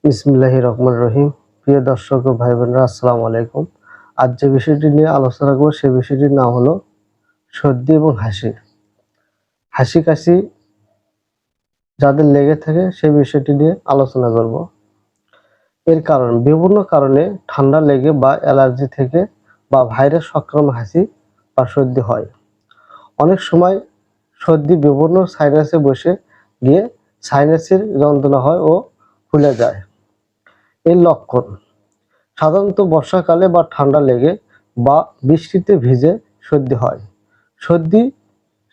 বিসমিল্লাহির রহমানির রহিম। প্রিয় দর্শক ও ভাই বোনেরা, আসসালামু আলাইকুম। আজ যে বিষয়টি নিয়ে আলোচনা করব সেই বিষয়টির নাম হলো সর্দি এবং হাসি কাশি যাদের লেগে থাকে সেই বিষয়টি নিয়ে আলোচনা করব। এর কারণ বিভিন্ন কারণে ঠান্ডা লেগে বা অ্যালার্জি থেকে বা ভাইরাস সংক্রমণ হাসি বা সর্দি হয়। অনেক সময় সর্দি বিভিন্ন সাইনাসে বসে গিয়ে সাইনাসের যন্ত্রণা হয় ও ফুলে যায়। এর লক্ষণ সাধারণত বর্ষাকালে বা ঠান্ডা লেগে বা বৃষ্টিতে ভিজে সর্দি হয়। সর্দির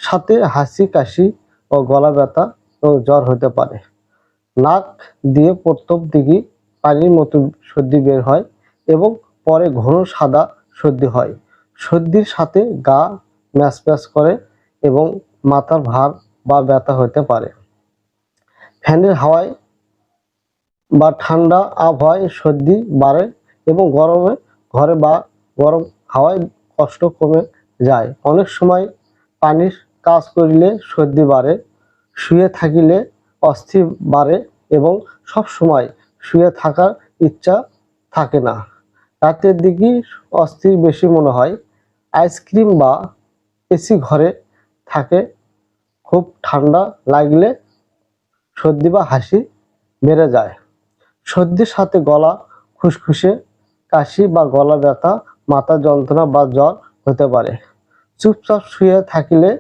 সাথে হাসি কাশি ও গলা ব্যথা এবং জ্বর হতে পারে। নাক দিয়ে প্রথম দিকে পানির মতো সর্দি বের হয় এবং পরে ঘন সাদা সর্দি হয়। সর্দির সাথে গা ম্যাচপ্যাচ করে এবং মাথার ভার বা ব্যথা হতে পারে। ফ্যানের হাওয়ায় বা ঠান্ডা আবহাওয়ায় সর্দি বাড়ে এবং ঘরে বা গরম হাওয়ায় কষ্ট কমে যায়। অনেক সময় পানির কাজ করিলে সর্দি বাড়ে, শুয়ে থাকিলে অস্থির বাড়ে এবং সব সময় শুয়ে থাকার ইচ্ছা থাকে না। রাতের দিকে অস্থির বেশি মনে হয়। আইসক্রিম বা এসি ঘরে থাকে। খুব ঠান্ডা লাগলে সর্দি বা হাসি বেড়ে যায়। সর্দির সাথে গলা খুসখুসে, কাশি বা গলা ব্যথা, মাথা যন্ত্রণা বা জ্বর হতে পারে। চুপচাপ শুয়ে থাকিলে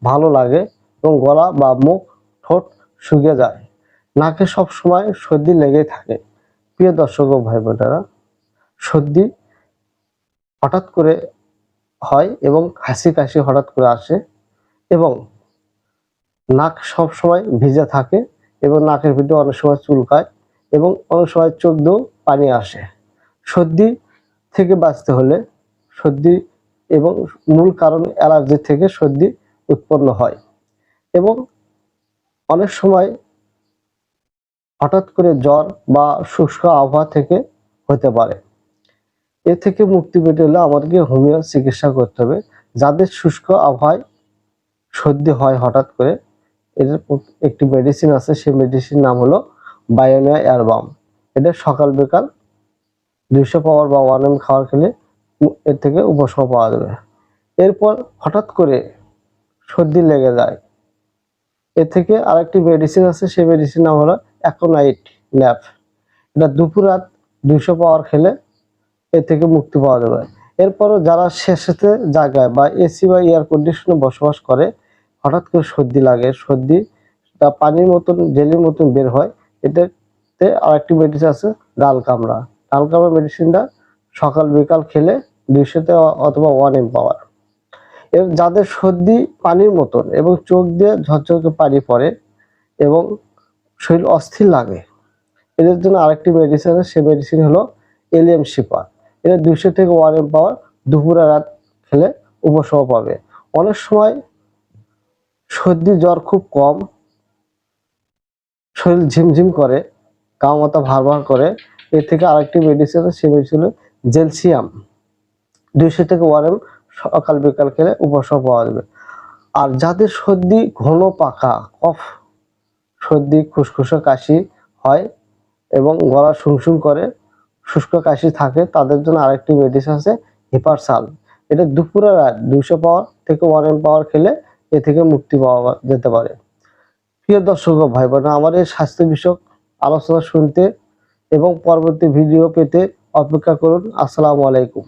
ভালো লাগে এবং গলা বা মুখ ঠোঁট শুকিয়ে যায়। নাকে সবসময় সর্দি লেগেই থাকে। প্রিয় দর্শক ও ভাই বোনেরা, সর্দি হঠাৎ করে হয় এবং হাসি কাশি হঠাৎ করে আসে এবং নাক সবসময় ভিজে থাকে এবং নাকের ভিতরে অনেক সময় চুলকায় এবং অনেক সময় চোখ দিয়েও পানি আসে। সর্দি থেকে বাঁচতে হলে সর্দি এবং মূল কারণ অ্যালার্জি থেকে সর্দি উৎপন্ন হয় এবং অনেক সময় হঠাৎ করে জ্বর বা শুষ্ক আবহাওয়া থেকে হতে পারে। এ থেকে মুক্তি পেতে হলে আমাদেরকে হোমিও চিকিৎসা করতে হবে। যাদের শুষ্ক আবহাওয়ায় সর্দি হয় হঠাৎ করে, এর একটি মেডিসিন আছে, সেই মেডিসিন নাম হলো বায়োনিয়া এয়ারবাম। এটা সকাল বিকাল 200 পাওয়ার বা 1 এম খাওয়ার খেলে এর থেকে উপশম পাওয়া যাবে। এরপর হঠাৎ করে সর্দি লেগে যায়, এর থেকে আরেকটি মেডিসিন আছে, সেই মেডিসিন নাম হলো অ্যাকোনাইট ল্যাব। এটা দুপুর রাত 200 পাওয়ার খেলে এর থেকে মুক্তি পাওয়া যাবে। এরপরও যারা শেষেতে জায়গায় বা এসি বা এয়ার কন্ডিশনে বসবাস করে, হঠাৎ করে সর্দি লাগে, সর্দি পানির মতন জেলির মতন বের হয়, এটাতে আরেকটি মেডিসিন আছে ডাল কামড়া মেডিসিনটা সকাল বিকাল খেলে 200 অথবা 1 এম পাওয়ার। এর যাদের সর্দি পানির মতন এবং চোখ দিয়ে ঝরঝরকে পানি পড়ে এবং শরীর অস্থির লাগে, এদের জন্য আরেকটি মেডিসিন আছে, সেই মেডিসিন হলো এলিয়াম শিপা। এটা 200 থেকে 1 এম পাওয়ার, দুপুরে রাত খেলে উপশম পাবে। অনেক সময় সর্দি জ্বর খুব কম, শরীর ঝিমঝিম করে, গা মাথা ভার করে, এর থেকে আরেকটি মেডিসিন আছে, সেই মেডিসিন হলো জেলসিয়াম। 200 থেকে 1 এম সকাল বিকাল খেলে উপশম পাওয়া যাবে। আর যাদের সর্দি ঘন পাকা কফ, সর্দি খুসখুসে কাশি হয় এবং গলা শুমশুম করে, শুষ্ক কাশি থাকে, তাদের জন্য আরেকটি মেডিসিন আছে হিপারসাল। এটা দুপুরে রাত 200 পাওয়ার থেকে 1 এম পাওয়ার খেলে এ থেকে মুক্তি পাওয়া যেতে পারে। প্রিয় দর্শক ও ভাই বোনেরা, আমার এই স্বাস্থ্য বিষয়ক আলোচনা শুনতে এবং পরবর্তী ভিডিও পেতে অপেক্ষা করুন। আসসালামু আলাইকুম।